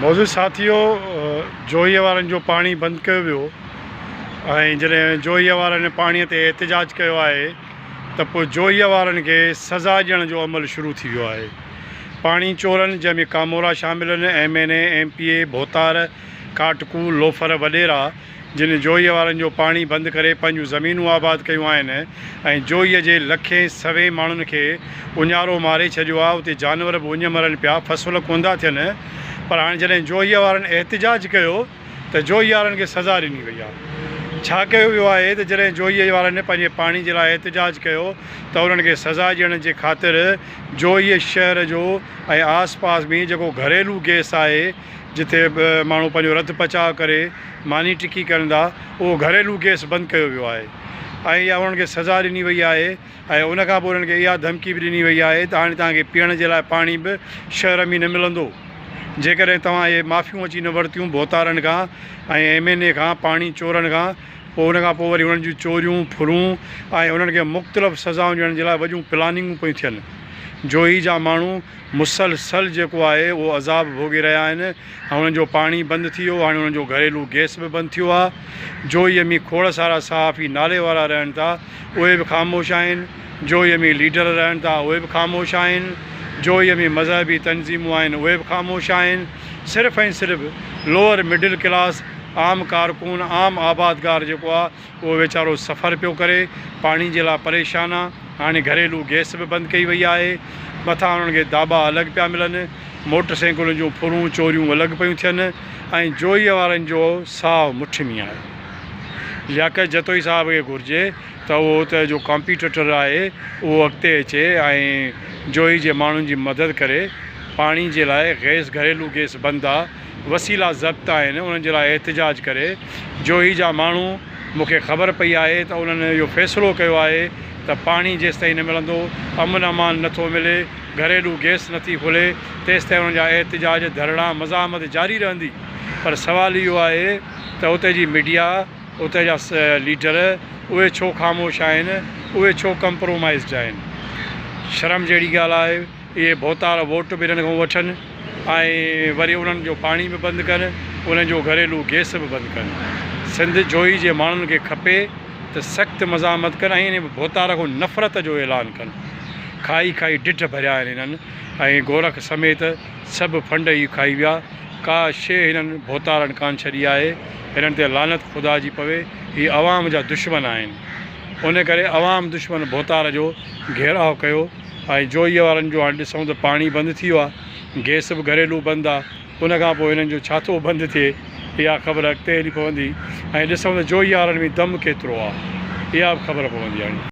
मौजूद साथियों, जोहीअ वारनि जो पाणी बंदि कयो वियो ऐं जॾहिं जोहीअ वारनि पाणीअ ते एहतिजाज कयो आहे त पोइ जोहीअ वारनि खे सज़ा ॾियण जो अमल शुरू थी वियो आहे। पाणी चोरनि जंहिंमें कामोरा शामिल आहिनि, MNA, MPA, भोतार, काटकू, लोफर वॾेरा, जिन जोहीअ वारनि जो पाणी बंदि करे पंहिंजूं ज़मीनूं आबाद कयूं आहिनि ऐं जोहीअ जे लखे सवे माण्हुनि खे उञारो मारे छॾियो आहे। उते जानवर बि उञ मरनि पिया, फसल कुंदा थियनि। पर हाणे जॾहिं जोहीअ वारनि एहतिजाज कयो त जोहीअ वारनि खे सज़ा ॾिनी वई आहे। छा कयो वियो आहे त जॾहिं जोहीअ वारनि पंहिंजे पाणी जे लाइ एहतिजाज कयो त उन्हनि खे सज़ा ॾियण जे ख़ातिर जोहीअ शहर जो ऐं आस पास में जेको घरेलू गैस आहे, जिथे माण्हू पंहिंजो रधु पचाव करे मानी टिकी कनि था, उहो घरेलू गैस बंदि कयो वियो आहे ऐं इहा उन्हनि खे सज़ा ॾिनी वई आहे। ऐं उनखां पोइ उन्हनि खे इहा धमकी बि ॾिनी वई आहे त हाणे तव्हांखे पीअण जे लाइ पाणी बि शहर में न मिलंदो जेकॾहिं तव्हां इहे माफ़ियूं अची न वरितियूं भोतारनि खां ऐं MNA खां, पाणी चोरनि खां। पोइ उनखां पोइ वरी उन्हनि जूं चोरियूं फुरूं ऐं उन्हनि खे मुख़्तलिफ़ सज़ाऊं ॾियण जे लाइ वॾियूं प्लानिंगूं पियूं थियनि। जोही जा माण्हू मुसलसल जेको आहे उहो अज़ाब भोगे रहिया आहिनि ऐं उन्हनि जो पाणी बंदि थी वियो। हाणे उन्हनि जो घरेलू गैस बि बंदि थियो आहे। जोहीअ में खोड़ सारा सहाफ़ी नाले वारा रहनि था, उहे बि ख़ामोश आहिनि। जोहीअ में लीडर रहनि था, उहे बि ख़ामोश आहिनि। जोहीअ में मज़हबी तनज़ीमूं आहिनि, उहे बि ख़ामोश आहिनि। सिर्फ़ु ऐं सिर्फ़ु लोअर मिडिल क्लास, आम कारकुन, आम आबादगार जेको आहे उहो वीचारो सफ़र पियो करे, पाणी जे लाइ परेशान आहे। हाणे घरेलू गैस बि बंदि कई वई आहे। मथां उन्हनि खे दाबा अलॻि पिया मिलनि, मोटर साइकिलुनि जूं फुरूं चोरियूं अलॻि पियूं थियनि ऐं जोहीअ वारनि जो साहु मुठि में आहे। लियाकत जतोई साहिब खे घुरिजे त उहो उते जो कॉम्पिटिटर आहे उहो अॻिते अचे ऐं जोही जे माण्हुनि जी मदद करे। पाणी जे लाइ घरेलू गैस बंदि आहे, वसीला ज़ब्त आहिनि, उन्हनि जे लाइ एहतिजाज करे। जोही जा माण्हू, मूंखे ख़बर पई आहे त उन्हनि इहो फ़ैसिलो कयो आहे त पाणी जेसि ताईं न मिलंदो, अमन अमान नथो मिले, घरेलू गैस नथी खुले, तेसि ताईं उन्हनि जा एहतिजाज, धरणा, मज़ामत जारी रहंदी। पर सुवालु इहो आहे त उते जी मीडिया, उते जा लीडर, उहे छो ख़ामोश आहिनि, उहे छो कंप्रोमाइज़ड आहिनि। शर्म जहिड़ी ॻाल्हि आहे, इहे भोतार वोट बि हिननि खां वठनि ऐं वरी उन्हनि जो पाणी बि बंदि कनि, उन्हनि जो घरेलू गैस बि बंदि कनि। सिंध जोही जे माण्हुनि खे खपे त सख़्तु मज़ामत कनि ऐं इन भोतार खां नफ़रत जो ऐलान कनि। खाई खाई ढिठ भरिया आहिनि हिननि ऐं गोरख समेत सभु फंड ई खाई विया। का शइ हिननि भोतारनि कान छॾी आहे। हिननि ते लानत ख़ुदा जी पवे। हीअ अवाम जा दुश्मन आहिनि, उन करे अवाम दुश्मन भोतार जो घेराव कयो। ऐं जोहीअ वारनि जो हाणे ॾिसूं त पाणी बंदि थी वियो आहे, गैस बि घरेलू बंदि आहे। उनखां पोइ हिननि जो छा थो बंदि थिए, इहा ख़बर अॻिते हली पवंदी ऐं ॾिसूं त जोहीअ वारनि में दम केतिरो आहे, इहा बि ख़बर पवंदी हाणे।